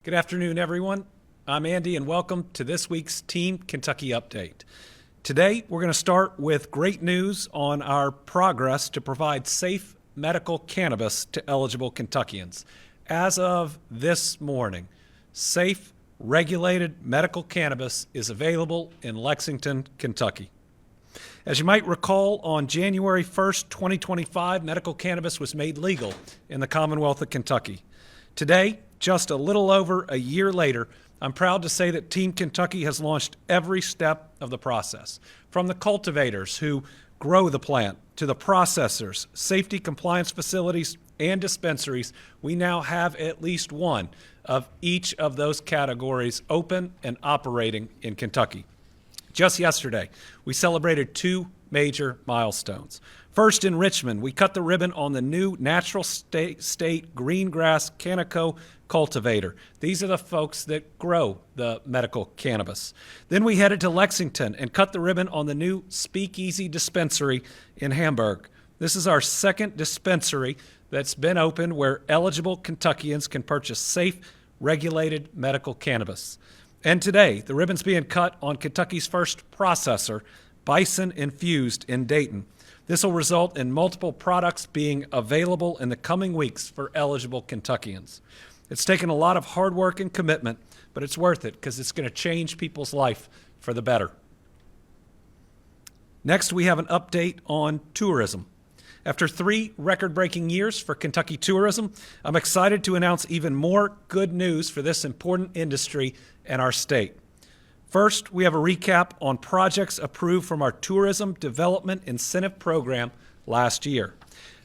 Good afternoon, everyone. I'm Andy, and welcome to this week's Team Kentucky Update. Today, we're going to start with great news on our progress to provide safe medical cannabis to eligible Kentuckians. As of this morning, safe, regulated medical cannabis is available in Lexington, Kentucky. As you might recall, on January 1st, 2025, medical cannabis was made legal in the Commonwealth of Kentucky. Today, just a little over a year later, I'm proud to say that Team Kentucky has launched every step of the process. From the cultivators who grow the plant to the processors, safety compliance facilities, and dispensaries, we now have at least one of each of those categories open and operating in Kentucky. Just yesterday, we celebrated two major milestones. First, in Richmond, we cut the ribbon on the new Natural State Green Grass Canico cultivator. These are the folks that grow the medical cannabis. Then we headed to Lexington and cut the ribbon on the new Speakeasy dispensary in Hamburg. This is our second dispensary that's been opened where eligible Kentuckians can purchase safe, regulated medical cannabis. And today, the ribbon's being cut on Kentucky's first processor, Bison Infused in Dayton. This will result in multiple products being available in the coming weeks for eligible Kentuckians. It's taken a lot of hard work and commitment, but it's worth it because it's going to change people's life for the better. Next, we have an update on tourism. After 3 record-breaking years for Kentucky tourism, I'm excited to announce even more good news for this important industry and our state. First, we have a recap on projects approved from our Tourism Development Incentive Program last year.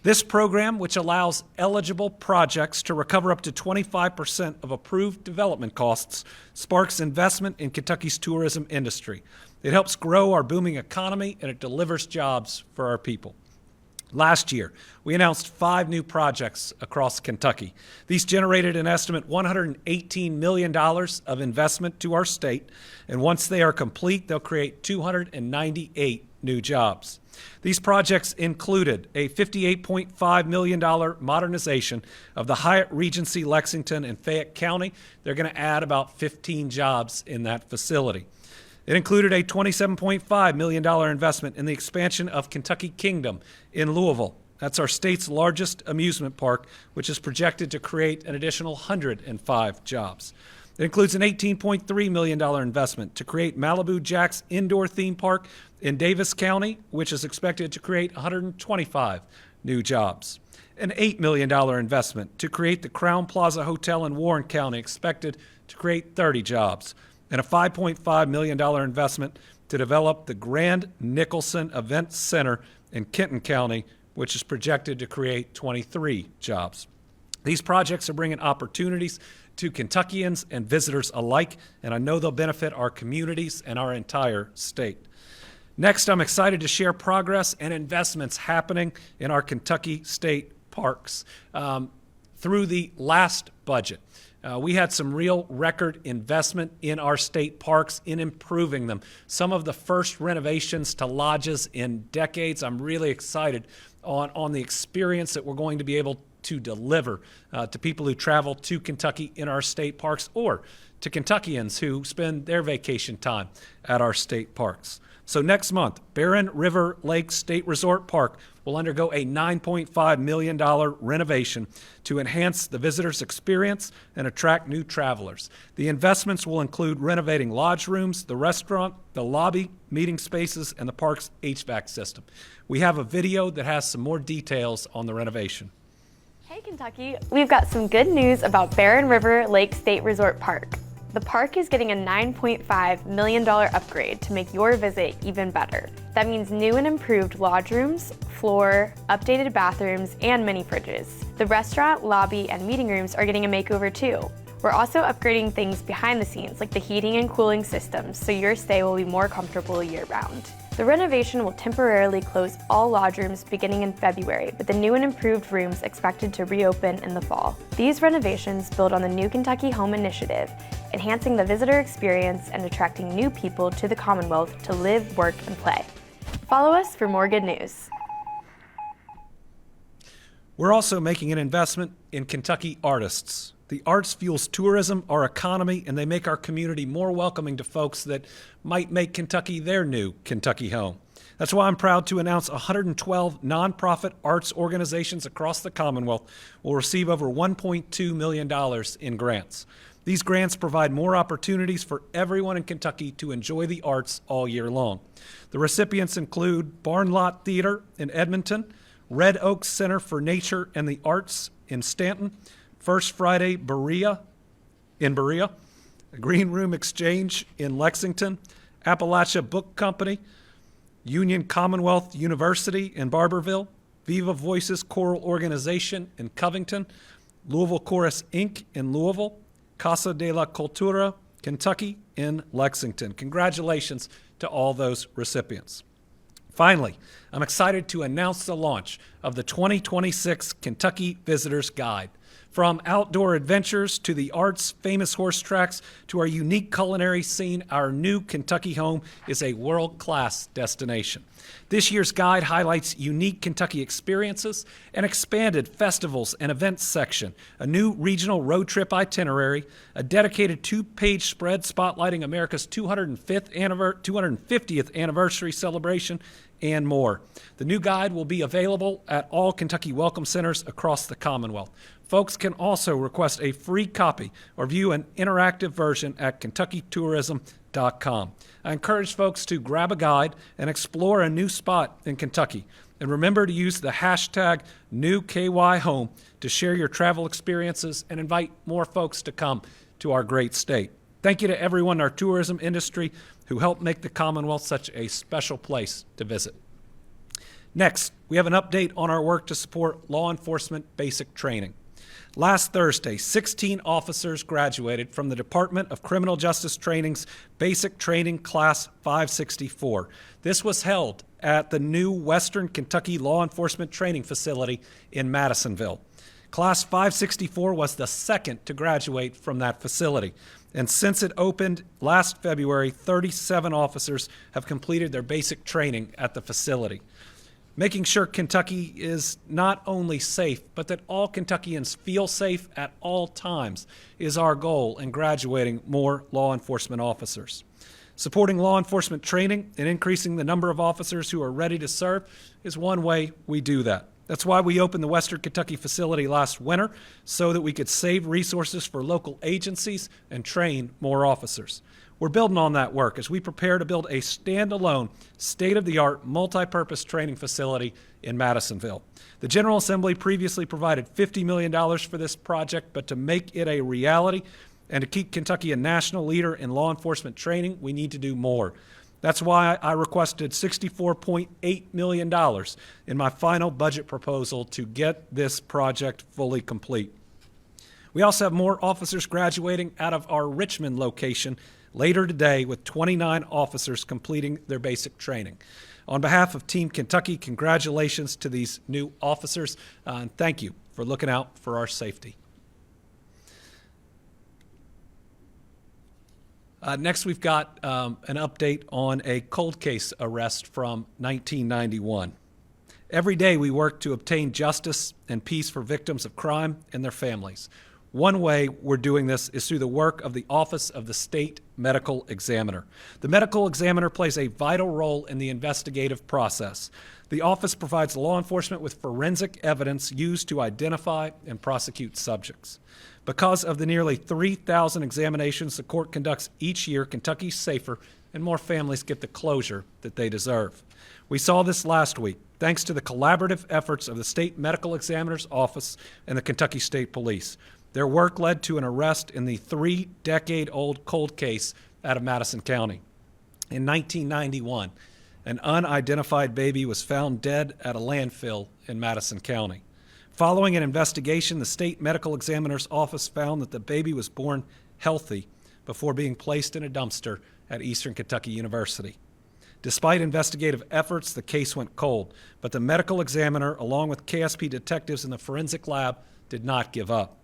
This program, which allows eligible projects to recover up to 25% of approved development costs, sparks investment in Kentucky's tourism industry. It helps grow our booming economy, and it delivers jobs for our people. Last year, we announced 5 new projects across Kentucky. These generated an estimate $118 million of investment to our state, and once they are complete, they'll create 298 new jobs. These projects included a $58.5 million modernization of the Hyatt Regency Lexington in Fayette County. They're going to add about 15 jobs in that facility. It included a $27.5 million investment in the expansion of Kentucky Kingdom in Louisville. That's our state's largest amusement park, which is projected to create an additional 105 jobs. It includes an $18.3 million investment to create Malibu Jack's indoor theme park in Davis County, which is expected to create 125 new jobs. An $8 million investment to create the Crown Plaza Hotel in Warren County, expected to create 30 jobs. And a $5.5 million investment to develop the Grand Nicholson Event Center in Kenton County, which is projected to create 23 jobs. These projects are bringing opportunities to Kentuckians and visitors alike, and I know they'll benefit our communities and our entire state. Next, I'm excited to share progress and investments happening in our Kentucky state parks. Through the last budget, we had some real record investment in our state parks in improving them. Some of the first renovations to lodges in decades. I'm really excited on the experience that we're going to be able to deliver to people who travel to Kentucky in our state parks, or to Kentuckians who spend their vacation time at our state parks. So next month, Barren River Lake State Resort Park will undergo a $9.5 million renovation to enhance the visitors' experience and attract new travelers. The investments will include renovating lodge rooms, the restaurant, the lobby, meeting spaces, and the park's HVAC system. We have a video that has some more details on the renovation. Hey Kentucky, we've got some good news about Barren River Lake State Resort Park. The park is getting a $9.5 million upgrade to make your visit even better. That means new and improved lodge rooms, floor, updated bathrooms, and mini fridges. The restaurant, lobby, and meeting rooms are getting a makeover too. We're also upgrading things behind the scenes like the heating and cooling systems so your stay will be more comfortable year-round. The renovation will temporarily close all lodge rooms beginning in February, with the new and improved rooms expected to reopen in the fall. These renovations build on the New Kentucky Home Initiative, enhancing the visitor experience and attracting new people to the Commonwealth to live, work, and play. Follow us for more good news. We're also making an investment in Kentucky artists. The arts fuels tourism, our economy, and they make our community more welcoming to folks that might make Kentucky their new Kentucky home. That's why I'm proud to announce 112 nonprofit arts organizations across the Commonwealth will receive over $1.2 million in grants. These grants provide more opportunities for everyone in Kentucky to enjoy the arts all year long. The recipients include Barn Lot Theater in Edmonton, Red Oak Center for Nature and the Arts in Stanton, First Friday Berea in Berea, Green Room Exchange in Lexington, Appalachia Book Company, Union Commonwealth University in Barberville, Viva Voices Choral Organization in Covington, Louisville Chorus Inc. in Louisville, Casa de la Cultura, Kentucky in Lexington. Congratulations to all those recipients. Finally, I'm excited to announce the launch of the 2026 Kentucky Visitors Guide. From outdoor adventures to the arts, famous horse tracks, to our unique culinary scene, our new Kentucky home is a world-class destination. This year's guide highlights unique Kentucky experiences, an expanded festivals and events section, a new regional road trip itinerary, a dedicated 2-page spread spotlighting America's 250th anniversary celebration, and more. The new guide will be available at all Kentucky Welcome Centers across the Commonwealth. Folks can also request a free copy or view an interactive version at KentuckyTourism.com. I encourage folks to grab a guide and explore a new spot in Kentucky. And remember to use the hashtag NewKYHome to share your travel experiences and invite more folks to come to our great state. Thank you to everyone in our tourism industry who helped make the Commonwealth such a special place to visit. Next, we have an update on our work to support law enforcement basic training. Last Thursday, 16 officers graduated from the Department of Criminal Justice Training's Basic Training Class 564. This was held at the new Western Kentucky Law Enforcement Training Facility in Madisonville. Class 564 was the second to graduate from that facility. And since it opened last February, 37 officers have completed their basic training at the facility. Making sure Kentucky is not only safe, but that all Kentuckians feel safe at all times is our goal in graduating more law enforcement officers. Supporting law enforcement training and increasing the number of officers who are ready to serve is one way we do that. That's why we opened the Western Kentucky facility last winter, so that we could save resources for local agencies and train more officers. We're building on that work as we prepare to build a standalone, state-of-the-art, multi-purpose training facility in Madisonville. The General Assembly previously provided $50 million for this project, but to make it a reality and to keep Kentucky a national leader in law enforcement training, we need to do more. That's why I requested $64.8 million in my final budget proposal to get this project fully complete. We also have more officers graduating out of our Richmond location later today, with 29 officers completing their basic training. On behalf of Team Kentucky, congratulations to these new officers, and thank you for looking out for our safety. Next, we've got an update on a cold case arrest from 1991. Every day we work to obtain justice and peace for victims of crime and their families. One way we're doing this is through the work of the Office of the State Medical Examiner. The medical examiner plays a vital role in the investigative process. The office provides law enforcement with forensic evidence used to identify and prosecute subjects. Because of the nearly 3,000 examinations the court conducts each year, Kentucky's safer and more families get the closure that they deserve. We saw this last week, thanks to the collaborative efforts of the State Medical Examiner's Office and the Kentucky State Police. Their work led to an arrest in the 3-decade-old cold case out of Madison County. In 1991, an unidentified baby was found dead at a landfill in Madison County. Following an investigation, the State Medical Examiner's Office found that the baby was born healthy before being placed in a dumpster at Eastern Kentucky University. Despite investigative efforts, the case went cold, but the medical examiner, along with KSP detectives in the forensic lab, did not give up.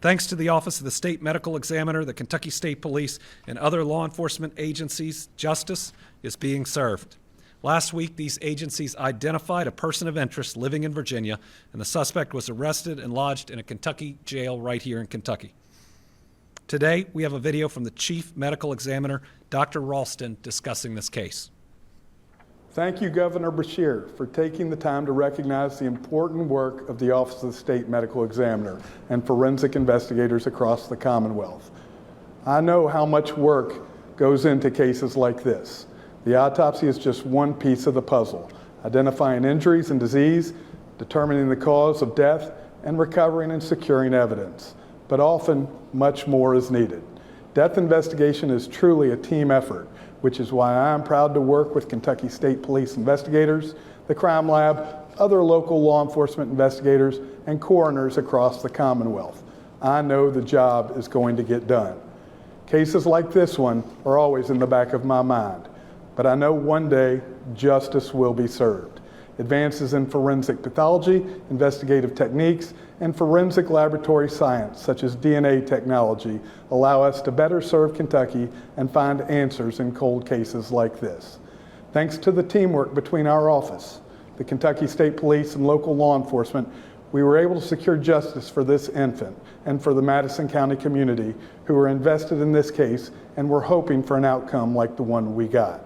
Thanks to the Office of the State Medical Examiner, the Kentucky State Police, and other law enforcement agencies, justice is being served. Last week, these agencies identified a person of interest living in Virginia, and the suspect was arrested and lodged in a Kentucky jail right here in Kentucky. Today, we have a video from the Chief Medical Examiner, Dr. Ralston, discussing this case. Thank you, Governor Beshear, for taking the time to recognize the important work of the Office of the State Medical Examiner and forensic investigators across the Commonwealth. I know how much work goes into cases like this. The autopsy is just one piece of the puzzle, identifying injuries and disease, determining the cause of death, and recovering and securing evidence. But often, much more is needed. Death investigation is truly a team effort, which is why I am proud to work with Kentucky State Police investigators, the Crime Lab, other local law enforcement investigators, and coroners across the Commonwealth. I know the job is going to get done. Cases like this one are always in the back of my mind, but I know one day justice will be served. Advances in forensic pathology, investigative techniques, and forensic laboratory science, such as DNA technology, allow us to better serve Kentucky and find answers in cold cases like this. Thanks to the teamwork between our office, the Kentucky State Police, and local law enforcement, we were able to secure justice for this infant and for the Madison County community who were invested in this case and were hoping for an outcome like the one we got.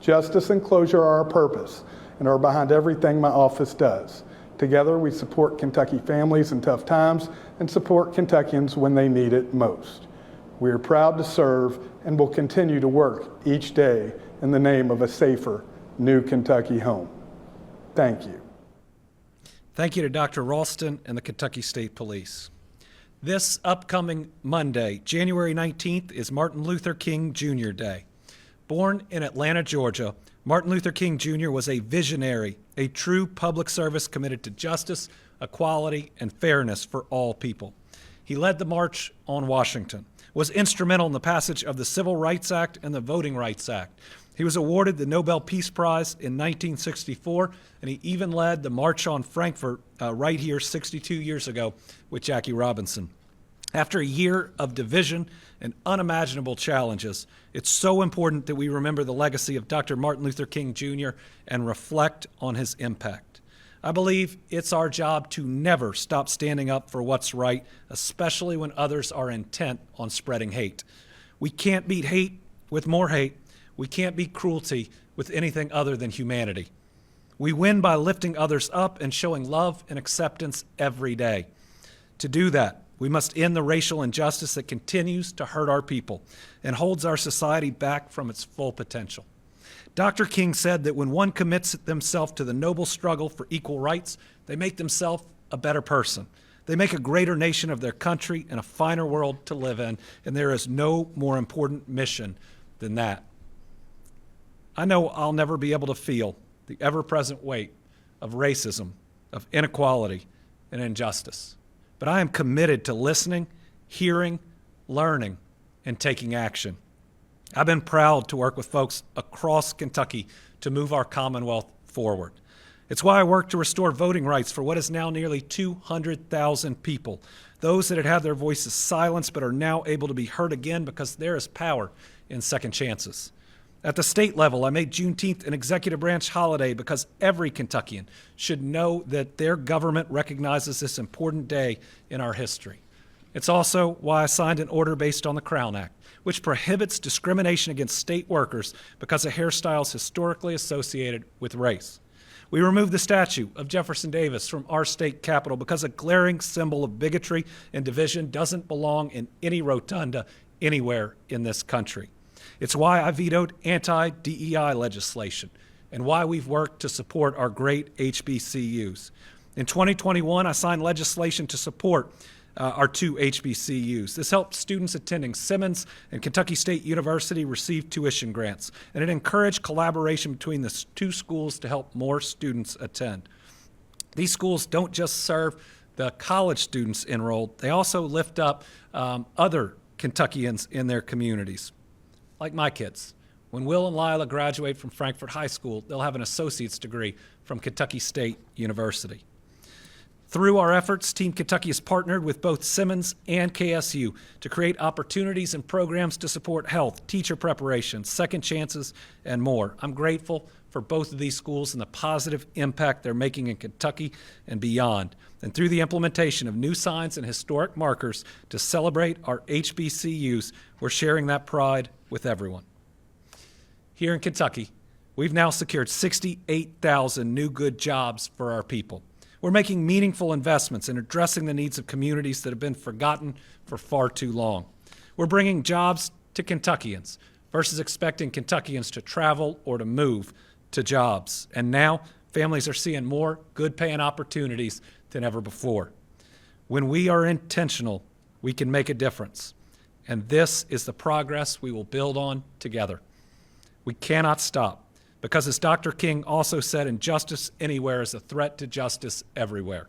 Justice and closure are our purpose and are behind everything my office does. Together, we support Kentucky families in tough times and support Kentuckians when they need it most. We are proud to serve and will continue to work each day in the name of a safer, new Kentucky home. Thank you. Thank you to Dr. Ralston and the Kentucky State Police. This upcoming Monday, January 19th, is Martin Luther King Jr. Day. Born in Atlanta, Georgia, Martin Luther King Jr. was a visionary, a true public service committed to justice, equality, and fairness for all people. He led the March on Washington, was instrumental in the passage of the Civil Rights Act and the Voting Rights Act. He was awarded the Nobel Peace Prize in 1964, and he even led the March on Frankfurt right here 62 years ago with Jackie Robinson. After a year of division and unimaginable challenges, it's so important that we remember the legacy of Dr. Martin Luther King Jr. and reflect on his impact. I believe it's our job to never stop standing up for what's right, especially when others are intent on spreading hate. We can't beat hate with more hate. We can't beat cruelty with anything other than humanity. We win by lifting others up and showing love and acceptance every day. To do that, we must end the racial injustice that continues to hurt our people and holds our society back from its full potential. Dr. King said that when one commits themselves to the noble struggle for equal rights, they make themselves a better person. They make a greater nation of their country and a finer world to live in, and there is no more important mission than that. I know I'll never be able to feel the ever-present weight of racism, of inequality, and injustice. But I am committed to listening, hearing, learning, and taking action. I've been proud to work with folks across Kentucky to move our Commonwealth forward. It's why I work to restore voting rights for what is now nearly 200,000 people, those that had had their voices silenced but are now able to be heard again because there is power in second chances. At the state level, I made Juneteenth an executive branch holiday because every Kentuckian should know that their government recognizes this important day in our history. It's also why I signed an order based on the Crown Act, which prohibits discrimination against state workers because of hairstyles historically associated with race. We removed the statue of Jefferson Davis from our state capitol because a glaring symbol of bigotry and division doesn't belong in any rotunda anywhere in this country. It's why I vetoed anti-DEI legislation and why we've worked to support our great HBCUs. In 2021, I signed legislation to support our two HBCUs. This helped students attending Simmons and Kentucky State University receive tuition grants, and it encouraged collaboration between the two schools to help more students attend. These schools don't just serve the college students enrolled, they also lift up other Kentuckians in their communities. Like my kids. When Will and Lila graduate from Frankfurt High School, they'll have an associate's degree from Kentucky State University. Through our efforts, Team Kentucky has partnered with both Simmons and KSU to create opportunities and programs to support health, teacher preparation, second chances, and more. I'm grateful for both of these schools and the positive impact they're making in Kentucky and beyond. And through the implementation of new signs and historic markers to celebrate our HBCUs, we're sharing that pride with everyone. Here in Kentucky, we've now secured 68,000 new good jobs for our people. We're making meaningful investments in addressing the needs of communities that have been forgotten for far too long. We're bringing jobs to Kentuckians versus expecting Kentuckians to travel or to move to jobs. And now, families are seeing more good-paying opportunities than ever before. When we are intentional, we can make a difference. And this is the progress we will build on together. We cannot stop, because as Dr. King also said, injustice anywhere is a threat to justice everywhere.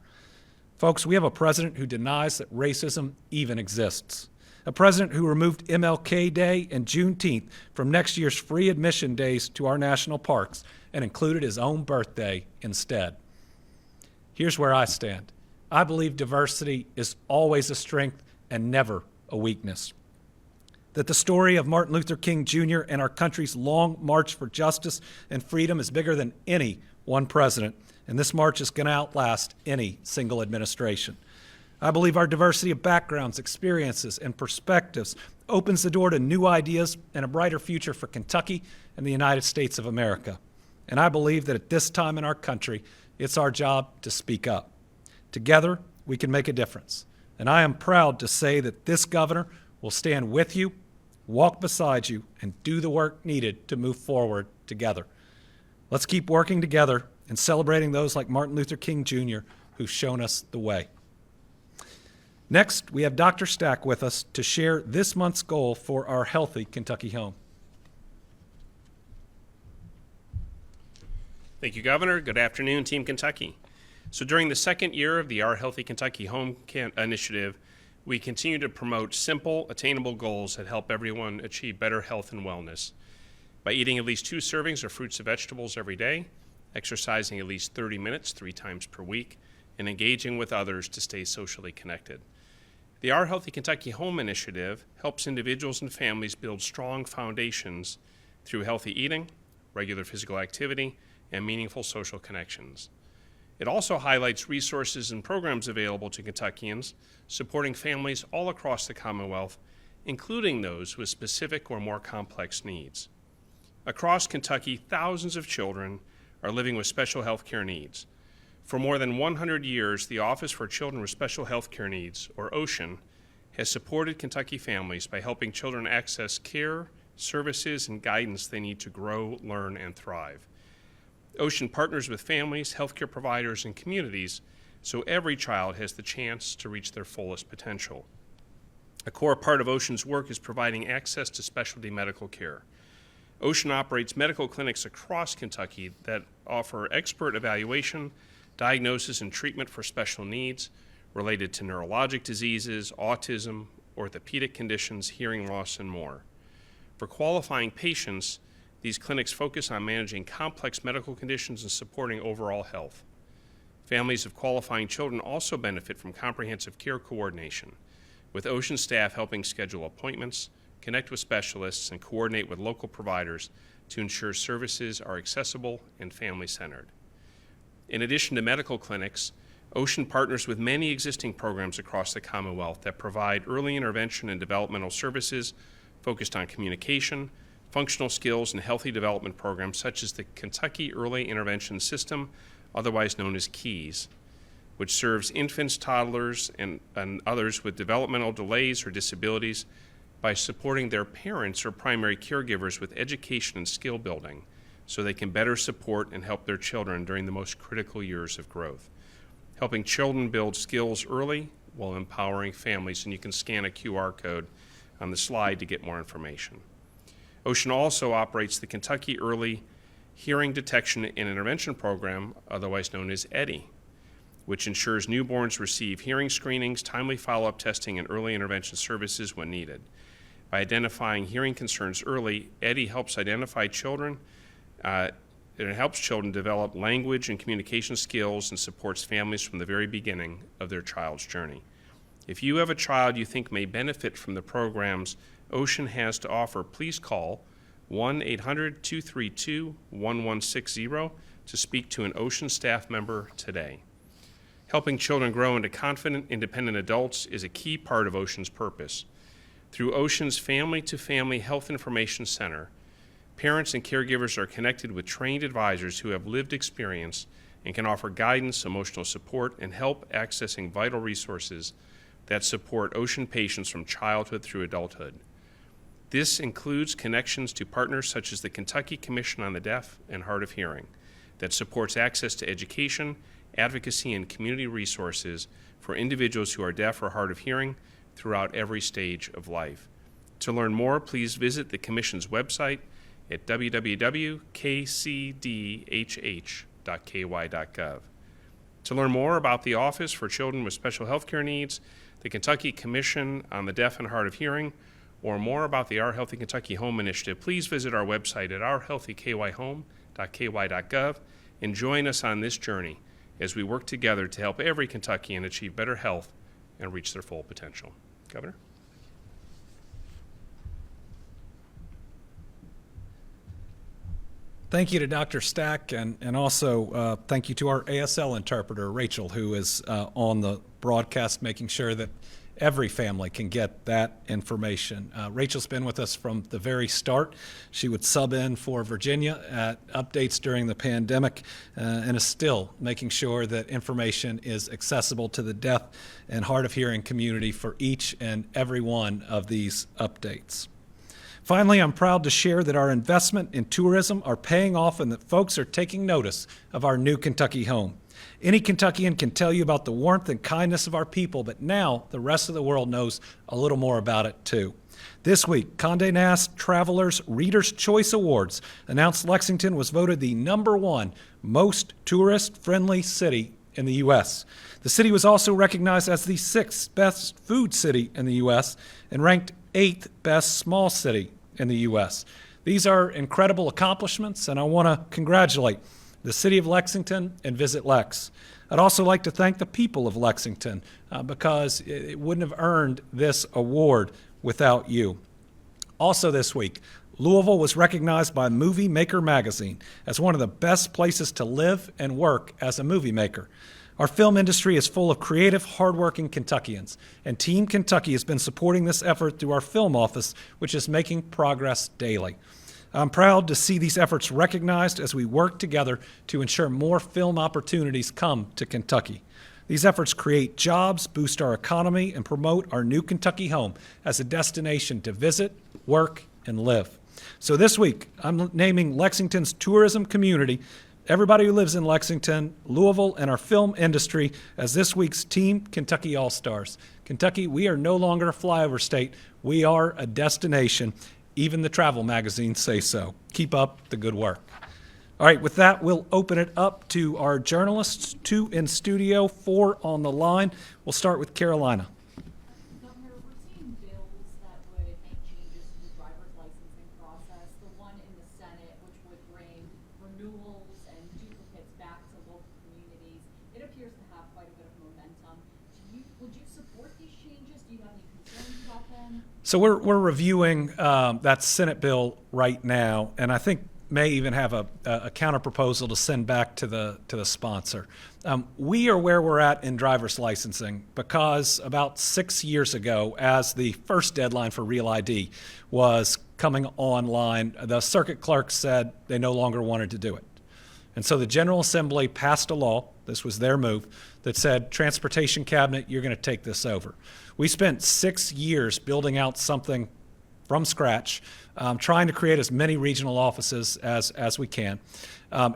Folks, we have a president who denies that racism even exists. A president who removed MLK Day and Juneteenth from next year's free admission days to our national parks and included his own birthday instead. Here's where I stand. I believe diversity is always a strength and never a weakness. That the story of Martin Luther King Jr. and our country's long march for justice and freedom is bigger than any one president, and this march is going to outlast any single administration. I believe our diversity of backgrounds, experiences, and perspectives opens the door to new ideas and a brighter future for Kentucky and the United States of America. And I believe that at this time in our country, it's our job to speak up. Together, we can make a difference. And I am proud to say that this governor will stand with you, walk beside you, and do the work needed to move forward together. Let's keep working together and celebrating those like Martin Luther King Jr. who've shown us the way. Next, we have Dr. Stack with us to share this month's goal for our Healthy Kentucky Home. Thank you, Governor. Good afternoon, Team Kentucky. So during the second year of the Our Healthy Kentucky Home initiative, we continue to promote simple, attainable goals that help everyone achieve better health and wellness. By eating at least 2 servings of fruits and vegetables every day, exercising at least 30 minutes 3 times per week, and engaging with others to stay socially connected. The Our Healthy Kentucky Home initiative helps individuals and families build strong foundations through healthy eating, regular physical activity, and meaningful social connections. It also highlights resources and programs available to Kentuckians, supporting families all across the Commonwealth, including those with specific or more complex needs. Across Kentucky, thousands of children are living with special health care needs. For more than 100 years, the Office for Children with Special Health Care Needs, or OSHN, has supported Kentucky families by helping children access care, services, and guidance they need to grow, learn, and thrive. OSHN partners with families, healthcare providers, and communities so every child has the chance to reach their fullest potential. A core part of OSHN's work is providing access to specialty medical care. OSHN operates medical clinics across Kentucky that offer expert evaluation, diagnosis, and treatment for special needs related to neurologic diseases, autism, orthopedic conditions, hearing loss, and more. For qualifying patients, these clinics focus on managing complex medical conditions and supporting overall health. Families of qualifying children also benefit from comprehensive care coordination, with OSHN staff helping schedule appointments, connect with specialists, and coordinate with local providers to ensure services are accessible and family-centered. In addition to medical clinics, OSHN partners with many existing programs across the Commonwealth that provide early intervention and developmental services focused on communication, functional skills, and healthy development programs such as the Kentucky Early Intervention System, otherwise known as KEYS, which serves infants, toddlers, and others with developmental delays or disabilities by supporting their parents or primary caregivers with education and skill building so they can better support and help their children during the most critical years of growth. Helping children build skills early while empowering families, and you can scan a QR code on the slide to get more information. OSHN also operates the Kentucky Early Hearing Detection and Intervention Program, otherwise known as EDI, which ensures newborns receive hearing screenings, timely follow-up testing, and early intervention services when needed. By identifying hearing concerns early, EDI helps identify children It helps children develop language and communication skills and supports families from the very beginning of their child's journey. If you have a child you think may benefit from the programs Ocean has to offer, please call 1-800-232-1160 to speak to an Ocean staff member today. Helping children grow into confident, independent adults is a key part of Ocean's purpose. Through Ocean's Family to Family Health Information Center, parents and caregivers are connected with trained advisors who have lived experience and can offer guidance, emotional support, and help accessing vital resources that support Ocean patients from childhood through adulthood. This includes connections to partners such as the Kentucky Commission on the Deaf and Hard of Hearing that supports access to education, advocacy, and community resources for individuals who are deaf or hard of hearing throughout every stage of life. To learn more, please visit the Commission's website at www.kcdhh.ky.gov. To learn more about the Office for Children with Special Health Care Needs, the Kentucky Commission on the Deaf and Hard of Hearing, or more about the Our Healthy Kentucky Home Initiative, please visit our website at ourhealthykyhome.ky.gov and join us on this journey as we work together to help every Kentuckian achieve better health and reach their full potential. Governor? Thank you to Dr. Stack, and also thank you to our ASL interpreter, Rachel, who is on the broadcast making sure that every family can get that information. Rachel's been with us from the very start. She would sub in for Virginia at updates during the pandemic and is still making sure that information is accessible to the deaf and hard of hearing community for each and every one of these updates. Finally, I'm proud to share that our investment in tourism are paying off and that folks are taking notice of our new Kentucky home. Any Kentuckian can tell you about the warmth and kindness of our people, but now the rest of the world knows a little more about it too. This week, Condé Nast Traveler's Reader's Choice Awards announced Lexington was voted the #1 most tourist-friendly city in the U.S. The city was also recognized as the 6th best food city in the U.S. and ranked 8th best small city in the U.S. These are incredible accomplishments, and I want to congratulate the City of Lexington and Visit Lex. I'd also like to thank the people of Lexington because it wouldn't have earned this award without you. Also this week, Louisville was recognized by Movie Maker magazine as one of the best places to live and work as a movie maker. Our film industry is full of creative, hardworking Kentuckians, and Team Kentucky has been supporting this effort through our film office, which is making progress daily. I'm proud to see these efforts recognized as we work together to ensure more film opportunities come to Kentucky. These efforts create jobs, boost our economy, and promote our new Kentucky home as a destination to visit, work, and live. So this week, I'm naming Lexington's tourism community, everybody who lives in Lexington, Louisville, and our film industry as this week's Team Kentucky All-Stars. Kentucky, we are no longer a flyover state. We are a destination. Even the travel magazines say so. Keep up the good work. All right, with that, we'll open it up to our journalists, 2 in studio, 4 on the line. We'll start with Carolina. Governor, we're seeing bills that would make changes to the driver's licensing process. The one in the Senate, which would bring renewals and duplicates back to local communities. It appears to have quite a bit of momentum. Would you support these changes? Do you have any concerns about them? So we're reviewing that Senate bill right now, and I think may even have a counter proposal to send back to the sponsor. We are where we're at in driver's licensing because about 6 years ago, as the first deadline for Real ID was coming online, the circuit clerk said they no longer wanted to do it. And so the General Assembly passed a law, this was their move, that said, Transportation Cabinet, you're going to take this over. We spent 6 years building out something from scratch, trying to create as many regional offices as we can.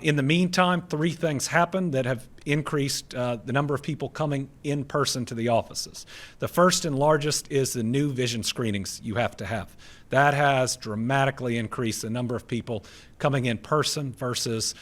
In the meantime, 3 things happened that have increased the number of people coming in person to the offices. The first and largest is the new vision screenings you have to have. That has dramatically increased the number of people coming in person versus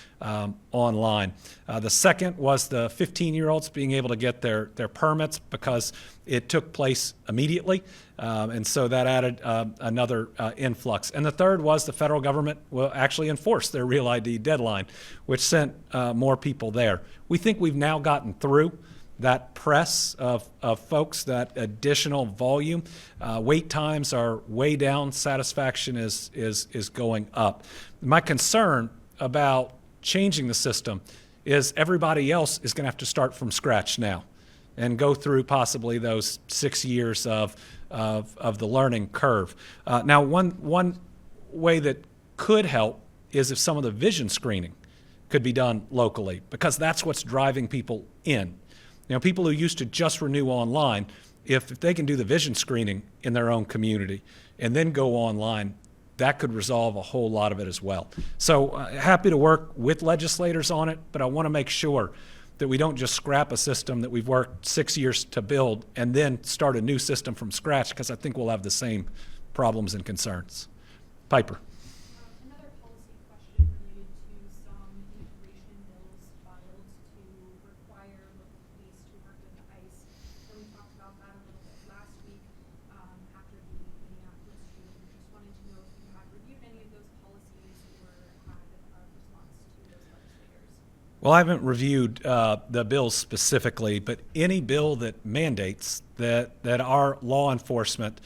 online. The second was the 15-year-olds being able to get their permits because it took place immediately, and so that added another influx. And the third was the federal government will actually enforce their Real ID deadline, which sent more people there. We think we've now gotten through that press of folks, that additional volume. Wait times are way down. Satisfaction is going up. My concern about changing the system is everybody else is going to have to start from scratch now and go through possibly those 6 years of the learning curve. Now, one way that could help is if some of the vision screening could be done locally, because that's what's driving people in. People who used to just renew online, if they can do the vision screening in their own community and then go online, that could resolve a whole lot of it as well. So happy to work with legislators on it, but I want to make sure that we don't just scrap a system that we've worked 6 years to build and then start a new system from scratch, because I think we'll have the same problems and concerns. Piper. Another policy question related to some immigration bills filed to require local police to work with ICE. So we talked about that a little bit last week after the Minneapolis shooting. Just wanted to know if you had reviewed any of those policies or had a response to those legislators. Well, I haven't reviewed the bills specifically, but any bill that mandates that our law enforcement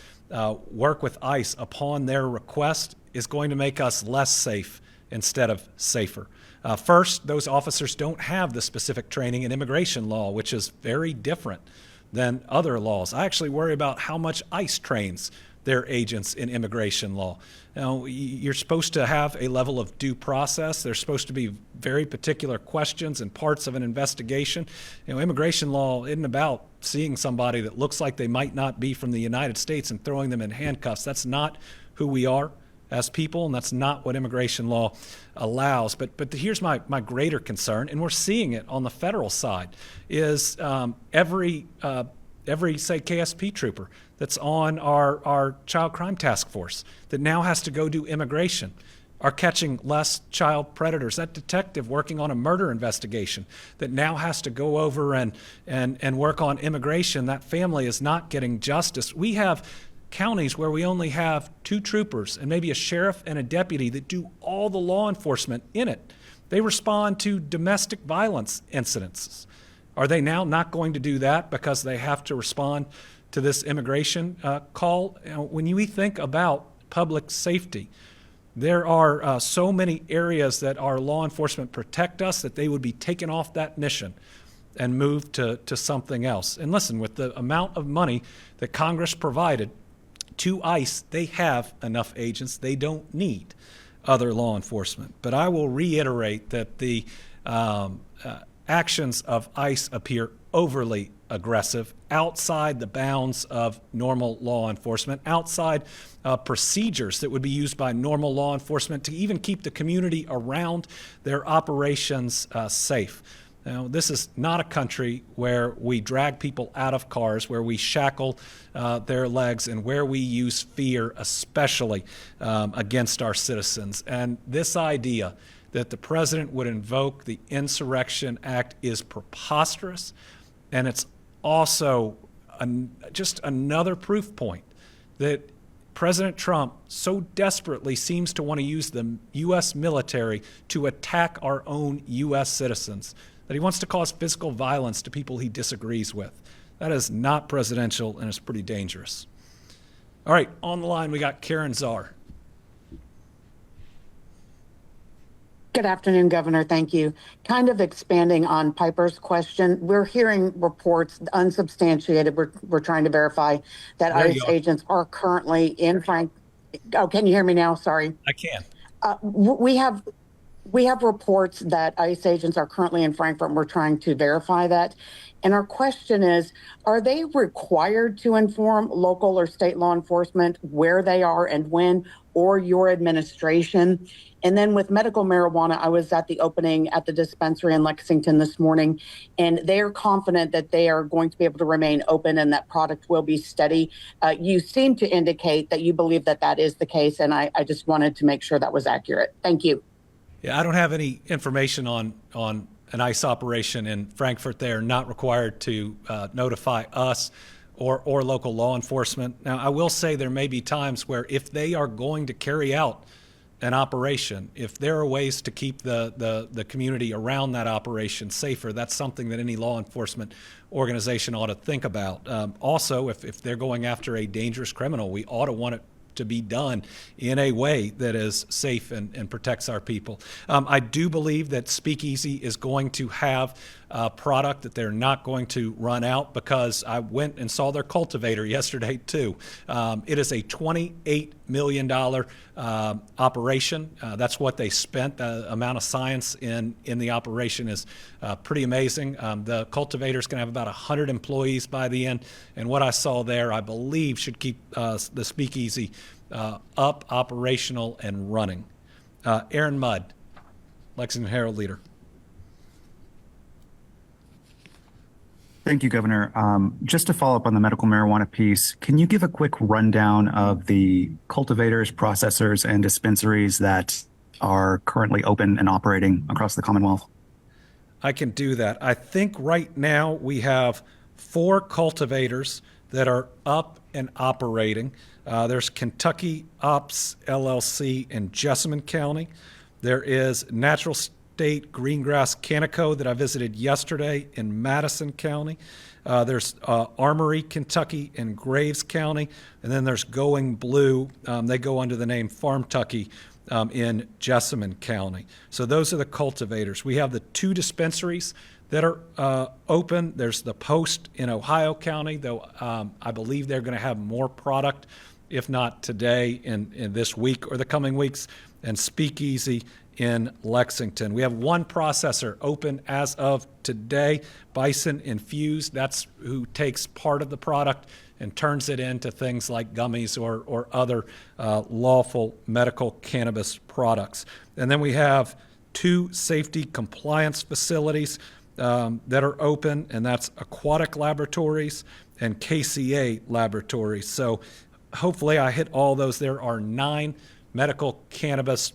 work with ICE upon their request is going to make us less safe instead of safer. First, those officers don't have the specific training in immigration law, which is very different than other laws. I actually worry about how much ICE trains their agents in immigration law. You're supposed to have a level of due process. There's supposed to be very particular questions and parts of an investigation. Immigration law isn't about seeing somebody that looks like they might not be from the United States and throwing them in handcuffs. That's not who we are as people, and that's not what immigration law allows. But here's my greater concern, and we're seeing it on the federal side, is every say KSP trooper that's on our child crime task force that now has to go do immigration are catching less child predators. That detective working on a murder investigation that now has to go over and work on immigration, that family is not getting justice. We have counties where we only have 2 troopers and maybe a sheriff and a deputy that do all the law enforcement in it. They respond to domestic violence incidents. Are they now not going to do that because they have to respond to this immigration call? When we think about public safety, there are so many areas that our law enforcement protect us that they would be taken off that mission and moved to something else. And listen, with the amount of money that Congress provided to ICE, they have enough agents. They don't need other law enforcement. But I will reiterate that the actions of ICE appear overly aggressive, outside the bounds of normal law enforcement, outside procedures that would be used by normal law enforcement to even keep the community around their operations safe. Now, this is not a country where we drag people out of cars, where we shackle their legs, and where we use fear, especially against our citizens. And this idea that the president would invoke the Insurrection Act is preposterous, and it's also just another proof point that President Trump so desperately seems to want to use the U.S. military to attack our own U.S. citizens, that he wants to cause physical violence to people he disagrees with. That is not presidential, and it's pretty dangerous. All right, on the line we got Karen Czar. Good afternoon, Governor. Thank you. Kind of expanding on Piper's question, we're hearing reports, unsubstantiated, we're trying to verify that There ICE you are. agents are currently in Oh, can you hear me now? Sorry. I can. We have We have reports that ICE agents are currently in Frankfurt, and we're trying to verify that. And our question is, are they required to inform local or state law enforcement where they are and when, or your administration? And then with medical marijuana, I was at the opening at the dispensary in Lexington this morning, and they are confident that they are going to be able to remain open and that product will be steady. You seem to indicate that you believe that that is the case, and I just wanted to make sure that was accurate. Thank you. Yeah, I don't have any information on an ICE operation in Frankfurt. They are not required to notify us or local law enforcement. Now, I will say there may be times where if they are going to carry out an operation, if there are ways to keep the community around that operation safer, that's something that any law enforcement organization ought to think about. Also, if they're going after a dangerous criminal, we ought to want it to be done in a way that is safe and protects our people. I do believe that Speakeasy is going to have a product that they're not going to run out, because I went and saw their cultivator yesterday too. It is a $28 million operation. That's what they spent. The amount of science in the operation is pretty amazing. The cultivator is going to have about 100 employees by the end, and what I saw there, I believe, should keep the Speakeasy up, operational, and running. Aaron Mudd, Lexington Herald Leader. Thank you, Governor. Just to follow up on the medical marijuana piece, can you give a quick rundown of the cultivators, processors, and dispensaries that are currently open and operating across the Commonwealth? I can do that. I think right now we have 4 cultivators that are up and operating. There's Kentucky Ops LLC in Jessamine County. There is Natural State Greengrass Canico that I visited yesterday in Madison County. There's Armory, Kentucky in Graves County. And then there's Going Blue. They go under the name Farm Tucky in Jessamine County. So those are the cultivators. We have the 2 dispensaries that are open. There's the Post in Ohio County, though I believe they're going to have more product, if not today, in this week or the coming weeks, and Speakeasy in Lexington. We have 1 processor open as of today, Bison Infused. That's who takes part of the product and turns it into things like gummies or other lawful medical cannabis products. And then we have 2 safety compliance facilities that are open, and that's Aquatic Laboratories and KCA Laboratories. So hopefully I hit all those. There are 9 medical cannabis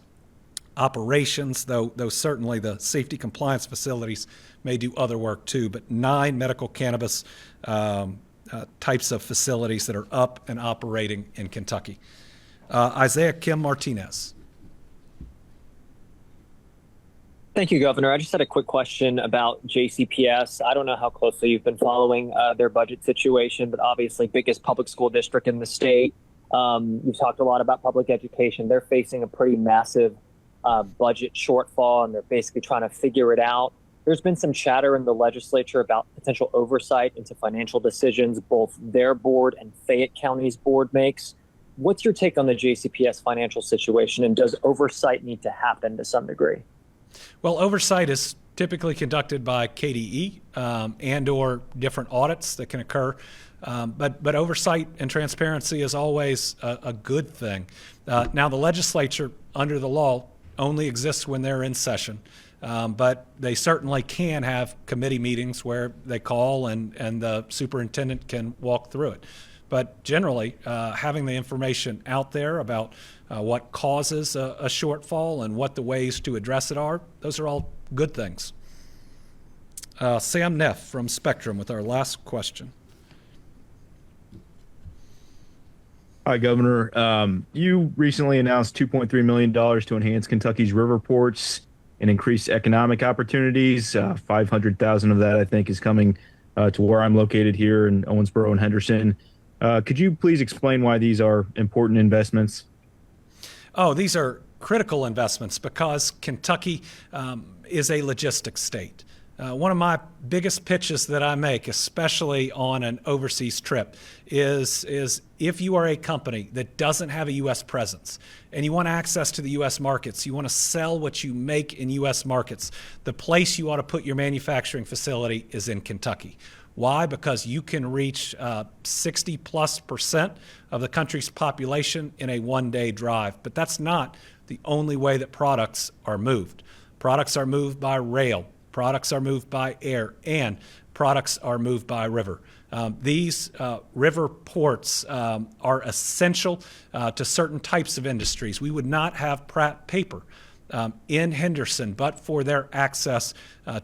operations, though certainly the safety compliance facilities may do other work too, but 9 medical cannabis types of facilities that are up and operating in Kentucky. Isaiah Kim Martinez. Thank you, Governor. I just had a quick question about JCPS. I don't know how closely you've been following their budget situation, but obviously biggest public school district in the state. You've talked a lot about public education. They're facing a pretty massive budget shortfall, and they're basically trying to figure it out. There's been some chatter in the legislature about potential oversight into financial decisions both their board and Fayette County's board makes. What's your take on the JCPS financial situation, and does oversight need to happen to some degree? Well, oversight is typically conducted by KDE and or different audits that can occur. But oversight and transparency is always a good thing. Now, the legislature, under the law, only exists when they're in session. But they certainly can have committee meetings where they call and the superintendent can walk through it. But generally, having the information out there about what causes a shortfall and what the ways to address it are, those are all good things. Sam Neff from Spectrum with our last question. Hi, Governor. You recently announced $2.3 million to enhance Kentucky's river ports and increase economic opportunities. 500,000 of that, I think, is coming to where I'm located here in Owensboro and Henderson. Could you please explain why these are important investments? Oh, these are critical investments because Kentucky is a logistics state. One of my biggest pitches that I make, especially on an overseas trip, is if you are a company that doesn't have a U.S. presence and you want access to the U.S. markets, you want to sell what you make in U.S. markets, the place you ought to put your manufacturing facility is in Kentucky. Why? Because you can reach 60+% of the country's population in a one-day drive. But that's not the only way that products are moved. Products are moved by rail. Products are moved by air, and products are moved by river. These river ports are essential to certain types of industries. We would not have Pratt Paper in Henderson but for their access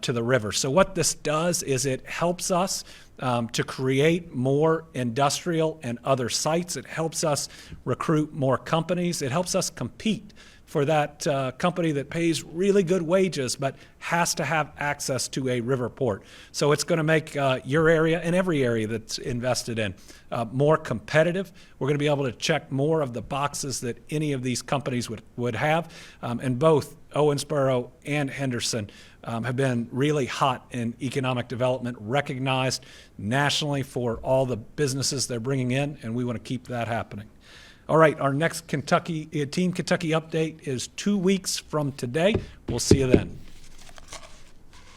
to the river. So what this does is it helps us to create more industrial and other sites. It helps us recruit more companies. It helps us compete for that company that pays really good wages but has to have access to a river port. So it's going to make your area and every area that's invested in more competitive. We're going to be able to check more of the boxes that any of these companies would have. And both Owensboro and Henderson have been really hot in economic development, recognized nationally for all the businesses they're bringing in, and we want to keep that happening. All right, our next Team Kentucky update is 2 weeks from today. We'll see you then.